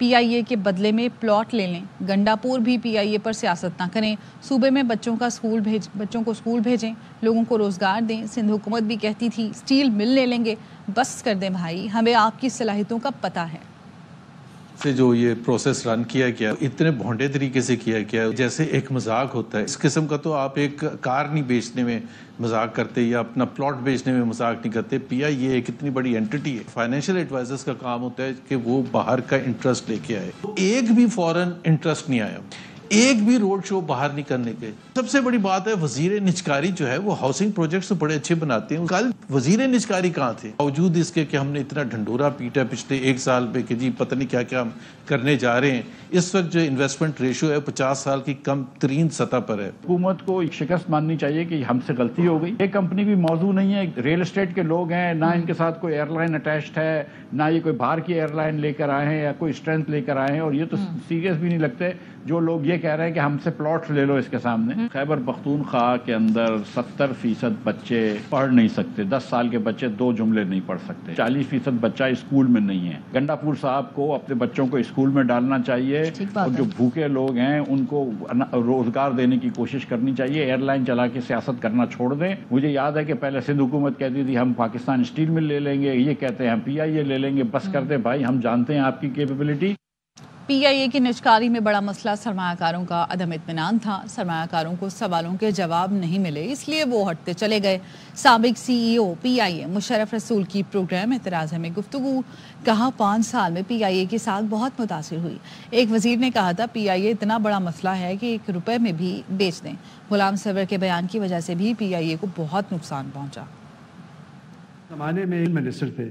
PIA کے بدلے میں پلاٹ لے لیں. گنڈاپور بھی PIA پر سیاست نہ کریں. صوبے میں بچوں کو اسکول بھیجیں, لوگوں کو روزگار دیں. سندھ حکومت بھی کہتی تھی اسٹیل مل لے لیں گے. بس کر دیں بھائی, ہمیں آپ کی صلاحیتوں کا پتہ ہے. سے جو یہ پروسیس رن کیا گیا اتنے بھونڈے طریقے سے کیا گیا جیسے ایک مذاق ہوتا ہے. اس قسم کا تو آپ ایک کار نہیں بیچنے میں مذاق کرتے یا اپنا پلاٹ بیچنے میں مذاق نہیں کرتے. PIA ایک اتنی بڑی اینٹی ہے. فائنینشیل ایڈوائزرز کا کام ہوتا ہے کہ وہ باہر کا انٹرسٹ لے کے آئے. ایک بھی فورن انٹرسٹ نہیں آیا, ایک بھی روڈ شو باہر نہیں کرنے کے. سب سے بڑی بات ہے وزیر نجکاری جو ہے وہ ہاؤسنگ پروجیکٹس تو بڑے اچھے بناتے ہیں. کل وزیر نجکاری کہاں تھے, باوجود اس کے کہ ہم نے اتنا ڈھنڈورا پیٹا پچھلے ایک سال میں کہ جی پتہ نہیں کیا کیا ہم کرنے جا رہے ہیں. اس وقت جو انویسٹمنٹ ریشو ہے 50 سال کی کم ترین سطح پر ہے. حکومت کو شکست ماننی چاہیے کہ ہم سے غلطی ہو گئی. یہ کمپنی بھی موضوع نہیں ہے, ریل اسٹیٹ کے لوگ ہیں, نہ ان کے ساتھ کوئی ایئر لائن اٹیچڈ ہے, نہ یہ کوئی باہر کی ایئر لائن لے کر آئے ہیں یا کوئی اسٹرینتھ لے کر آئے ہیں. اور یہ تو سیریس بھی نہیں لگتے جو لوگ یہ کہہ رہے ہیں کہ ہم سے پلاٹ لے لو اس کے سامنے. خیبر پختونخوا کے اندر 70% بچے پڑھ نہیں سکتے. 10 سال کے بچے 2 جملے نہیں پڑھ سکتے. 40% بچہ اسکول میں نہیں ہے. گنڈاپور صاحب کو اپنے بچوں کو اسکول میں ڈالنا چاہیے اور جو بھوکے لوگ ہیں ان کو روزگار دینے کی کوشش کرنی چاہیے. ایئر لائن چلا کے سیاست کرنا چھوڑ دیں. مجھے یاد ہے کہ پہلے سندھ حکومت کہتی تھی ہم پاکستان اسٹیل مل لے لیں گے, یہ کہتے ہیں ہم PIA لے لیں گے. بس کر دیں بھائی, ہم جانتے ہیں آپ کی کیپیبلٹی. PIA کی نجکاری میں بڑا مسئلہ سرمایہ کاروں کا عدم اطمینان تھا. سرمایہ کاروں کو سوالوں کے جواب نہیں ملے, اس لیے وہ ہٹتے چلے گئے. سابق CEO PIA مشرف رسول کی پروگرام اعتراض میں گفتگو. کہا 5 سال میں PIA کی ساکھ بہت متاثر ہوئی. ایک وزیر نے کہا تھا PIA اتنا بڑا مسئلہ ہے کہ 1 روپے میں بھی بیچ دیں. غلام سرور کے بیان کی وجہ سے بھی PIA کو بہت نقصان پہنچا. زمانے میں منسٹر تھے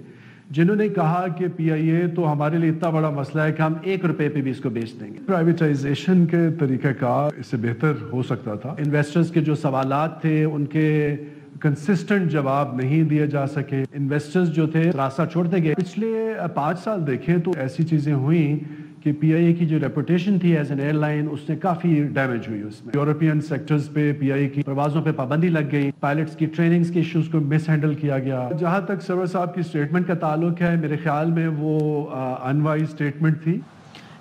جنہوں نے کہا کہ PIA تو ہمارے لیے اتنا بڑا مسئلہ ہے کہ ہم 1 روپے پہ بھی اس کو بیچ دیں گے. پرائیویٹائزیشن کے طریقہ کار اس سے بہتر ہو سکتا تھا. انویسٹرز کے جو سوالات تھے ان کے کنسسٹنٹ جواب نہیں دیے جا سکے. انویسٹرز جو تھے راستہ چھوڑتے گئے. پچھلے 5 سال دیکھیں تو ایسی چیزیں ہوئیں کہ PIA کی جو ریپوٹیشن تھی ایز این ایئر لائن اس نے کافی ڈیمیج ہوئی. اس میں یورپین سیکٹرز پہ PIA کی پروازوں پہ پابندی لگ گئی. پائلٹس کی ٹریننگز کے ایشوز کو مس ہینڈل کیا گیا. جہاں تک سرور صاحب کی اسٹیٹمنٹ کا تعلق ہے میرے خیال میں وہ انوائز اسٹیٹمنٹ تھی.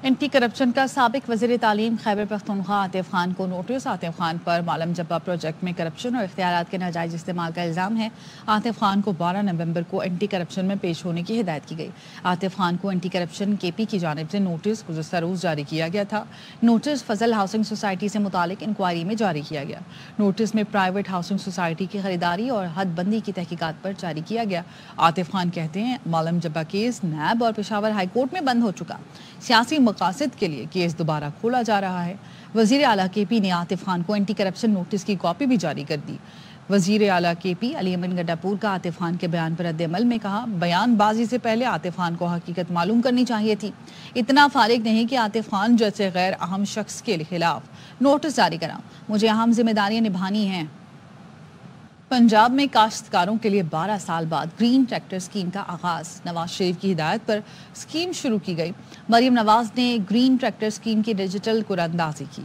اینٹی کرپشن کا سابق وزیر تعلیم خیبر پختونخوا عاطف خان کو نوٹس. عاطف خان پر معلم جبہ پروجیکٹ میں کرپشن اور اختیارات کے ناجائز استعمال کا الزام ہے. عاطف خان کو 12 نومبر کو اینٹی کرپشن میں پیش ہونے کی ہدایت کی گئی. عاطف خان کو اینٹی کرپشن KP کی جانب سے نوٹس گزشتہ روز جاری کیا گیا تھا. نوٹس فضل ہاؤسنگ سوسائٹی سے متعلق انکوائری میں جاری کیا گیا. نوٹس میں پرائیویٹ ہاؤسنگ سوسائٹی کی خریداری اور حد بندی کی تحقیقات پر جاری کیا گیا. عاطف خان کہتے ہیں معلم جبہ کیس نیب اور پشاور ہائی کورٹ میں بند ہو چکا. سیاسی مقاصد کے لیے کیس دوبارہ کھولا جا رہا ہے. وزیر اعلیٰ KP نے عاطف خان کو اینٹی کرپشن نوٹس کی کاپی بھی جاری کر دی. وزیر اعلیٰ KP علی امن گنڈاپور کا عاطف خان کے بیان پر رد عمل میں کہا بیان بازی سے پہلے عاطف خان کو حقیقت معلوم کرنی چاہیے تھی. اتنا فارغ نہیں کہ عاطف خان جیسے غیر اہم شخص کے خلاف نوٹس جاری کرا. مجھے اہم ذمہ داریاں نبھانی ہیں. پنجاب میں کاشتکاروں کے لیے 12 سال بعد گرین ٹریکٹر اسکیم کا آغاز. نواز شریف کی ہدایت پر اسکیم شروع کی گئی. مریم نواز نے گرین ٹریکٹر اسکیم کی ڈیجیٹل قراردادی کی.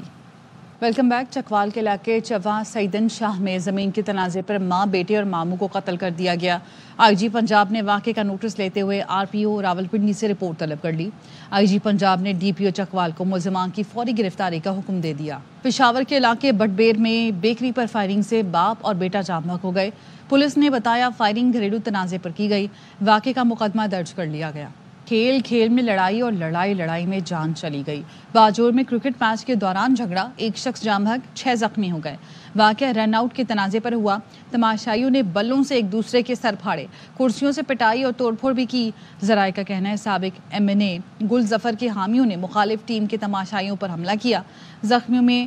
Welcome back. چکوال کے علاقے چواں سیدن شاہ میں زمین کے تنازع پر ماں بیٹے اور ماموں کو قتل کر دیا گیا. IG پنجاب نے واقعے کا نوٹس لیتے ہوئے RPO راولپنڈی سے رپورٹ طلب کر لی. IG پنجاب نے DPO چکوال کو ملزمان کی فوری گرفتاری کا حکم دے دیا. پشاور کے علاقے بٹبیر میں بیکری پر فائرنگ سے باپ اور بیٹا جاں بحق ہو گئے. پولیس نے بتایا فائرنگ گھریلو تنازع پر کی گئی. واقعے کا مقدمہ درج کر لیا گیا. کھیل میں لڑائی اور لڑائی میں جان چلی گئی. باجور میں کرکٹ میچ کے دوران جھگڑا, 1 شخص جاں بحق, 6 زخمی ہو گئے. واقعہ رن آؤٹ کے تنازع پر ہوا. تماشائیوں نے بلوں سے ایک دوسرے کے سر پھاڑے, کرسیوں سے پٹائی اور توڑ پھوڑ بھی کی. ذرائع کا کہنا ہے سابق MNA گل ظفر کے حامیوں نے مخالف ٹیم کے تماشائیوں پر حملہ کیا. زخمیوں میں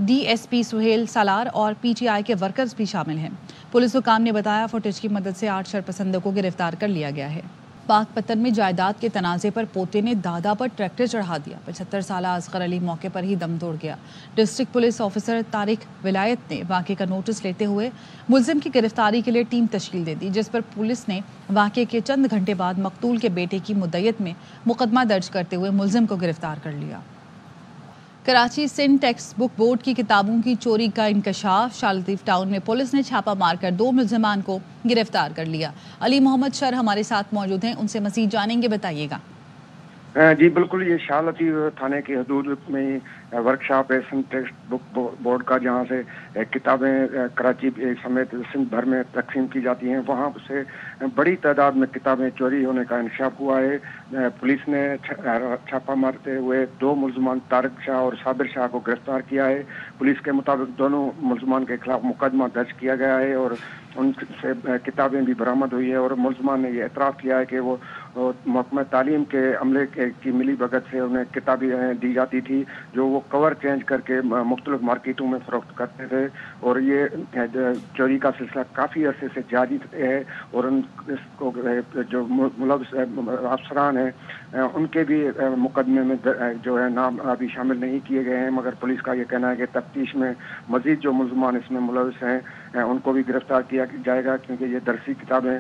DSP سہیل سالار اور PTI کے ورکرز بھی شامل ہیں. پولیس حکام نے بتایا فوٹیج کی مدد سے 8 شرپسندوں کو گرفتار کر لیا گیا ہے. پاک پتن میں جائیداد کے تنازع پر پوتے نے دادا پر ٹریکٹر چڑھا دیا. 75 سالہ اصغر علی موقع پر ہی دم توڑ گیا. ڈسٹرکٹ پولیس آفیسر طارق ولایت نے واقعے کا نوٹس لیتے ہوئے ملزم کی گرفتاری کے لیے ٹیم تشکیل دے دی, جس پر پولیس نے واقعے کے چند گھنٹے بعد مقتول کے بیٹے کی مدعیت میں مقدمہ درج کرتے ہوئے ملزم کو گرفتار کر لیا. Karachi Sindh text book board کی کتابوں کی چوری کا انکشاف. شالطیف ٹاؤن میں پولیس نے چھاپہ مار کر 2 ملزمان کو گرفتار کر لیا. علی محمد شر ہمارے ساتھ موجود ہیں, ان سے مزید جانیں گے, بتائیے گا. جی بالکل، یہ شاہ لطیف تھانے کی حدود میں ورکشاپ ہے سندھ ٹیکسٹ بک بورڈ کا، جہاں سے کتابیں کراچی سمیت سندھ بھر میں تقسیم کی جاتی ہیں. وہاں سے بڑی تعداد میں کتابیں چوری ہونے کا انکشاف ہوا ہے. پولیس نے چھاپہ مارتے ہوئے 2 ملزمان طارق شاہ اور صابر شاہ کو گرفتار کیا ہے. پولیس کے مطابق دونوں ملزمان کے خلاف مقدمہ درج کیا گیا ہے اور ان سے کتابیں بھی برآمد ہوئی ہے، اور ملزمان نے یہ اعتراف کیا ہے کہ وہ محکمہ تعلیم کے عملے کی ملی بھگت سے انہیں کتابیں دی جاتی تھی، جو وہ کور چینج کر کے مختلف مارکیٹوں میں فروخت کرتے تھے. اور یہ چوری کا سلسلہ کافی عرصے سے جاری ہے، اور ان کو جو ملوث افسران ہیں ان کے بھی مقدمے میں جو ہے نام ابھی شامل نہیں کیے گئے ہیں، مگر پولیس کا یہ کہنا ہے کہ تفتیش میں مزید جو ملزمان اس میں ملوث ہیں ان کو بھی گرفتار کیا جائے گا، کیونکہ یہ درسی کتابیں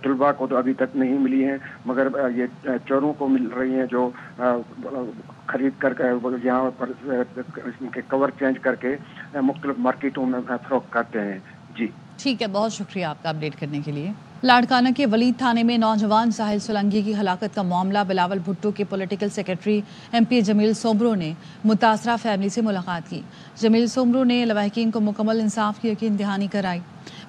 طلباء کو تو ابھی تک نہیں ملی ہیں، مگر یہ چوروں کو مل رہی ہیں جو خرید کر یہاں پر ان کے کور چینج کر کے مختلف مارکیٹوں میں فروخت کرتے ہیں. جی ٹھیک ہے، بہت شکریہ آپ کا اپڈیٹ کرنے کے لیے. لاڑکانہ کے ولید تھانے میں نوجوان ساحل سولنگی کی ہلاکت کا معاملہ. بلاول بھٹو کے پولیٹیکل سیکرٹری ایم پی جمیل سومرو نے متاثرہ فیملی سے ملاقات کی. جمیل سومرو نے لواحقین کو مکمل انصاف کی یقین دہانی کرائی.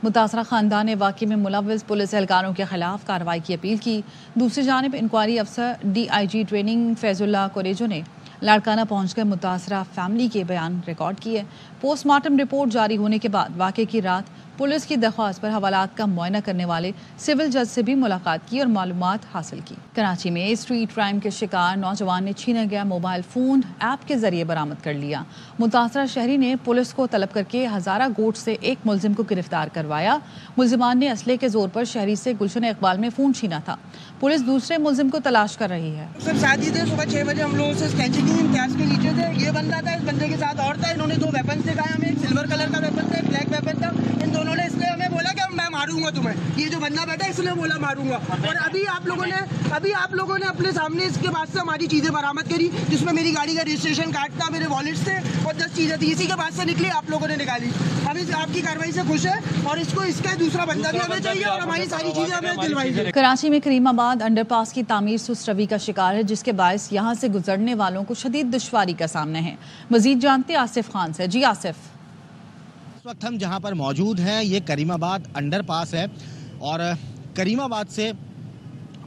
متاثرہ خاندان نے واقعے میں ملوث پولیس اہلکاروں کے خلاف کارروائی کی اپیل کی. دوسری جانب انکوائری افسر ڈی آئی جی ٹریننگ فیض اللہ کوریجو نے لاڑکانہ پہنچ کر متاثرہ فیملی کے بیان ریکارڈ کیے. پوسٹ مارٹم رپورٹ جاری ہونے کے بعد واقعے کی رات پولیس کی درخواست پر حوالات کا معائنہ کرنے والے سول جج سے بھی ملاقات کی اور معلومات حاصل کی. کراچی میں اسٹریٹ کرائم کے شکار نوجوان نے چھینا گیا موبائل فون ایپ کے ذریعے برآمد کر لیا. متاثرہ شہری نے پولیس کو طلب کر کے ہزارہ گوٹ سے ایک ملزم کو گرفتار کروایا. ملزمان نے اسلحے کے زور پر شہری سے گلشن اقبال میں فون چھینا تھا. پولیس دوسرے ملزم کو تلاش کر رہی ہے. سر شادی تھے، صبح 6 بجے ہم لوگوں سے اسکیچنگ کی، امتیاز کے نیچے تھے. یہ بندہ تھا، اس بندے کے ساتھ اور تھا. انہوں نے 2 ویپنس دکھائے ہمیں، ایک سلور کلر کا ویپن تھا، ایک بلیک ویپن تھا. ان دونوں نے اس لیے ہمیں بولا کہ میں ماروں گا تمہیں. یہ جو بندہ بیٹھا اس لیے بولا ماروں گا. اور ابھی آپ لوگوں نے اپنے سامنے اس کے بعد سے ہماری چیزیں برآمد کری، جس میں میری گاڑی کا رجسٹریشن کارڈ تھا، میرے والٹس تھے اور 10 چیزیں تھی. اسی کے بعد سے نکلی، آپ لوگوں نے نکالی. ہم آپ کی کارروائی سے خوش ہیں اور اس کو اس کا دوسرا بندہ بھی ہمیں چاہیے اور ہماری ساری چیزیں ہمیں دلوائی جائے. کراچی میں کریم آباد انڈر پاس کی تعمیر سست روی کا شکار ہے، جس کے باعث یہاں سے گزرنے والوں کو شدید دشواری کا سامنا ہے. مزید جانتے آصف خان سے. جی آصف. اس وقت ہم جہاں پر موجود ہیں یہ کریم آباد انڈر پاس ہے، اور کریم آباد سے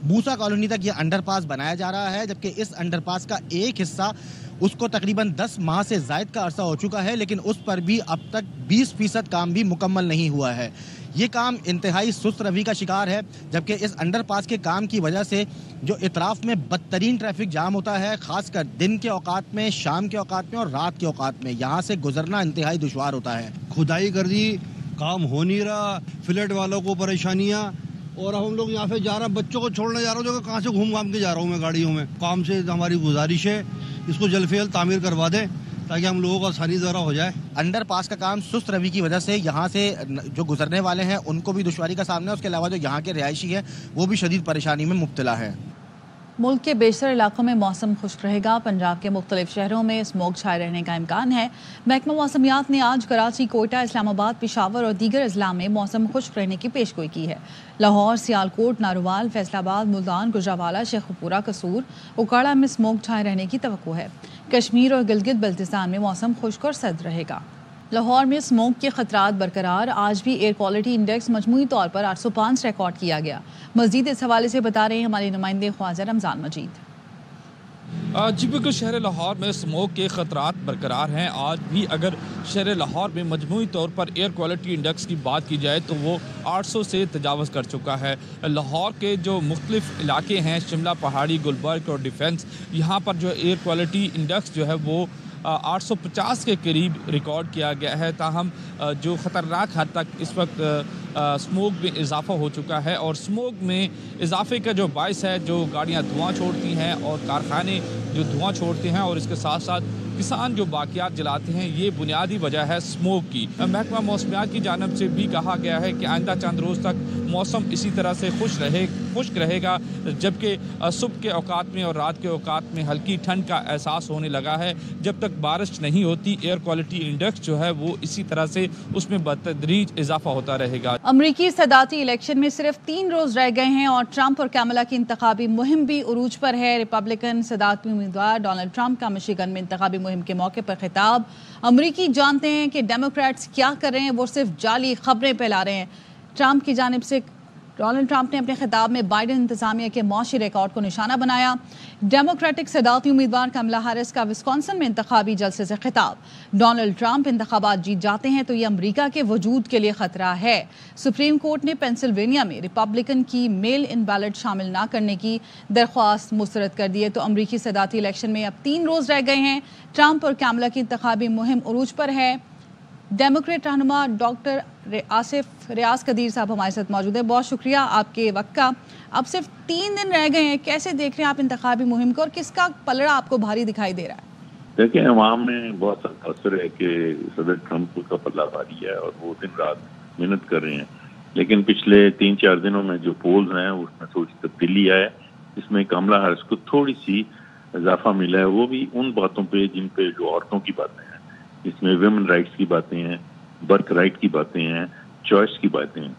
موسیٰ کالونی تک یہ انڈر پاس بنایا جا رہا ہے، جبکہ اس انڈر پاس کا ایک حصہ اس کو تقریباً 10 ماہ سے زائد کا عرصہ ہو چکا ہے، لیکن اس پر بھی اب تک 20% کام بھی مکمل نہیں ہوا ہے. یہ کام انتہائی سست روی کا شکار ہے، جبکہ اس انڈر پاس کے کام کی وجہ سے جو اطراف میں بدترین ٹریفک جام ہوتا ہے، خاص کر دن کے اوقات میں، شام کے اوقات میں اور رات کے اوقات میں، یہاں سے گزرنا انتہائی دشوار ہوتا ہے. کھدائی کر دی، کام ہو نہیں رہا، فلیٹ والوں کو پریشانیاں، اور ہم لوگ یہاں سے جا رہے ہیں، بچوں کو چھوڑنے جا رہا ہوں، جو کہ کہاں سے گھوم گھام کے جا رہا ہوں میں گاڑیوں میں. کام سے ہماری گزارش ہے اس کو جلد سے جلد تعمیر کروا دیں تاکہ ہم لوگوں کو آسانی ذرا ہو جائے. انڈر پاس کا کام سست روی کی وجہ سے یہاں سے جو گزرنے والے ہیں ان کو بھی دشواری کا سامنا ہے، اس کے علاوہ جو یہاں کے رہائشی ہیں وہ بھی شدید پریشانی میں مبتلا ہیں. ملک کے بیشتر علاقوں میں موسم خشک رہے گا. پنجاب کے مختلف شہروں میں اسموگ چھائے رہنے کا امکان ہے. محکمہ موسمیات نے آج کراچی، کوئٹہ، اسلام آباد، پشاور اور دیگر اضلاع میں موسم خشک رہنے کی پیشگوئی کی ہے. لاہور، سیالکوٹ، ناروال، فیصل آباد، ملتان، گجرانوالہ، شیخوپورہ، قصور، اوکاڑہ میں اسموگ چھائے رہنے کی توقع ہے. کشمیر اور گلگت بلتستان میں موسم خشک اور سرد رہے گا. لاہور میں اسموگ کے خطرات برقرار. آج بھی ایئر کوالٹی انڈیکس مجموعی طور پر 805 ریکارڈ کیا گیا. مزید اس حوالے سے بتا رہے ہیں ہمارے نمائندے خواجہ رمضان مجید. جی بالکل، شہر لاہور میں اسموگ کے خطرات برقرار ہیں. آج بھی اگر شہر لاہور میں مجموعی طور پر ایئر کوالٹی انڈیکس کی بات کی جائے تو وہ 800 سے تجاوز کر چکا ہے. لاہور کے جو مختلف علاقے ہیں، شملہ، پہاڑی، گلبرگ اور ڈیفنس، یہاں پر جو ایئر کوالٹی انڈیکس جو ہے وہ 850 کے قریب ریکارڈ کیا گیا ہے. تاہم جو خطرناک حد تک اس وقت اسموگ میں اضافہ ہو چکا ہے، اور اسموگ میں اضافے کا جو باعث ہے، جو گاڑیاں دھواں چھوڑتی ہیں اور کارخانے جو دھواں چھوڑتے ہیں، اور اس کے ساتھ ساتھ کسان جو باقیات جلاتے ہیں، یہ بنیادی وجہ ہے اسموگ کی. محکمہ موسمیات کی جانب سے بھی کہا گیا ہے کہ آئندہ چند روز تک موسم اسی طرح سے خشک رہے گا، جبکہ صبح کے اوقات میں اور رات کے اوقات میں ہلکی ٹھنڈ کا احساس ہونے لگا ہے. جب تک بارش نہیں ہوتی، ایئر کوالٹی انڈیکس جو ہے وہ اسی طرح سے اس میں بتدریج اضافہ ہوتا رہے گا. امریکی صدارتی الیکشن میں صرف 3 روز رہ گئے ہیں اور ٹرمپ اور کیملا کی انتخابی مہم بھی عروج پر ہے۔ ریپبلکن صدارتی امیدوار ڈونلڈ ٹرمپ کا مشیگن میں انتخابی مہم کے موقع پر خطاب۔ امریکی جانتے ہیں کہ ڈیموکریٹس کیا کر رہے ہیں، وہ صرف جعلی خبریں پھیلا رہے ہیں۔ ٹرمپ کی جانب سے ڈونلڈ ٹرمپ نے اپنے خطاب میں بائیڈن انتظامیہ کے معاشی ریکارڈ کو نشانہ بنایا۔ ڈیموکریٹک صدارتی امیدوار کملا ہیرس کا وسکونسن میں انتخابی جلسے سے خطاب۔ ڈونلڈ ٹرمپ انتخابات جیت جاتے ہیں تو یہ امریکہ کے وجود کے لیے خطرہ ہے۔ سپریم کورٹ نے پینسلوینیا میں ریپبلکن کی میل ان بیلٹ شامل نہ کرنے کی درخواست مسترد کر دی ہے۔ تو امریکی صدارتی الیکشن میں اب 3 روز رہ گئے ہیں۔ ٹرمپ اور کیملا کی انتخابی مہم عروج پر ہے۔ ڈیموکریٹ رہنما ڈاکٹر آصف ریاض قدیر صاحب ہمارے ساتھ موجود ہیں۔ بہت شکریہ آپ کے وقت کا۔ اب صرف 3 دن رہ گئے ہیں، کیسے دیکھ رہے ہیں آپ انتخابی مہم کو اور کس کا پلڑا آپ کو بھاری دکھائی دے رہا ہے؟ دیکھیں، عوام میں بہت سا تاثر ہے کہ صدر ٹرمپ کا پلڑا بھاری ہے اور وہ دن رات محنت کر رہے ہیں، لیکن پچھلے 3-4 دنوں میں جو پولز ہیں اس میں تھوڑی تبدیلی آئے، اس میں کملا ہیرس کو تھوڑی سی اضافہ ملا ہے، وہ بھی ان باتوں پہ جن پہ جو عورتوں کی باتیں ہیں، اس میں ویمن رائٹس کی باتیں ہیں، برتھ رائٹ کی باتیں ہیں، چوائس کی باتیں ہیں،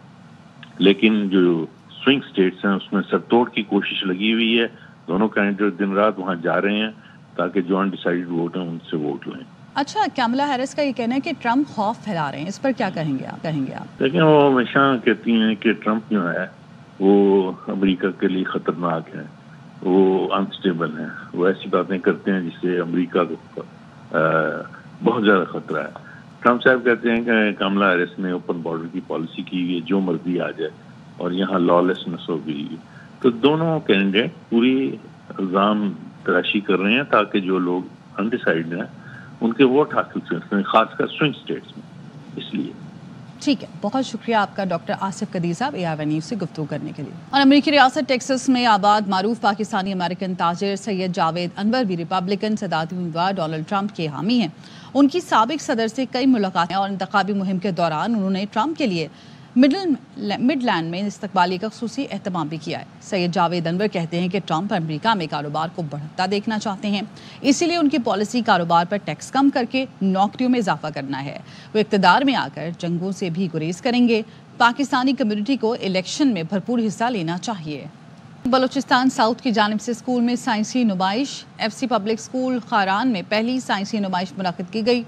لیکن جو سوئنگ سٹیٹس ہیں اس میں سر توڑ کی کوشش لگی ہوئی ہے۔ دونوں کینڈیڈیٹ دن رات وہاں جا رہے ہیں تاکہ جو انڈیسائیڈ ووٹ ہیں ان سے ووٹ لیں۔ اچھا، کیملا ہیرس کا یہ کہنا ہے کہ ٹرمپ خوف پھیلا رہے ہیں، اس پر کیا کہیں گے آپ؟ لیکن وہ ہمیشہ کہتی ہیں کہ ٹرمپ جو ہے وہ امریکہ کے لیے خطرناک ہے، وہ انسٹیبل ہیں، وہ ایسی باتیں کرتے ہیں جس سے امریکہ کو بہت زیادہ خطرہ ہے۔ ٹرمپ صاحب کہتے ہیں کہ کملا ہیرس نے اوپن بارڈر کی پالیسی کی ہوئی ہے، جو مرضی آ جائے اور یہاں لالیسنس ہو گئی۔ تو دونوں کینڈیڈیٹ پوری الزام تراشی کر رہے ہیں تاکہ جو لوگ انڈیسائیڈ ہیں ان کے ووٹ حاصل کر سکیں، خاص کر سوئنگ اسٹیٹس میں۔ اس لیے ٹھیک ہے، بہت شکریہ آپ کا ڈاکٹر آصف قدیر صاحب AR1 نیوز سے گفتگو کرنے کے لیے۔ اور امریکی ریاست ٹیکساس میں آباد معروف پاکستانی امریکن تاجر سید جاوید انور بھی ریپبلکن صدارتی امیدوار ڈونلڈ ٹرمپ کے حامی ہیں۔ ان کی سابق صدر سے کئی ملاقاتیں اور انتخابی مہم کے دوران انہوں نے ٹرمپ کے لیے مڈ لینڈ میں استقبالی کا خصوصی اہتمام بھی کیا ہے۔ سید جاوید انور کہتے ہیں کہ ٹرمپ امریکہ میں کاروبار کو بڑھتا دیکھنا چاہتے ہیں، اسی لیے ان کی پالیسی کاروبار پر ٹیکس کم کر کے نوکریوں میں اضافہ کرنا ہے۔ وہ اقتدار میں آ کر جنگوں سے بھی گریز کریں گے۔ پاکستانی کمیونٹی کو الیکشن میں بھرپور حصہ لینا چاہیے۔ بلوچستان ساؤتھ کی جانب سے اسکول میں سائنسی نمائش۔ FC پبلک اسکول خاران میں پہلی سائنسی نمائش منعقد کی گئی۔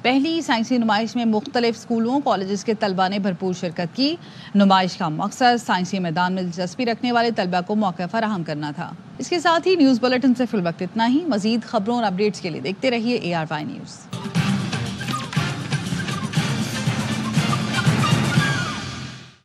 پہلی سائنسی نمائش میں مختلف اسکولوں کالجز کے طلباء نے بھرپور شرکت کی۔ نمائش کا مقصد سائنسی میدان میں دلچسپی رکھنے والے طلباء کو موقع فراہم کرنا تھا۔ اس کے ساتھ ہی نیوز بلیٹن سے فی الوقت اتنا ہی۔ مزید خبروں اور اپڈیٹس کے لیے دیکھتے رہیے AR1 نیوز۔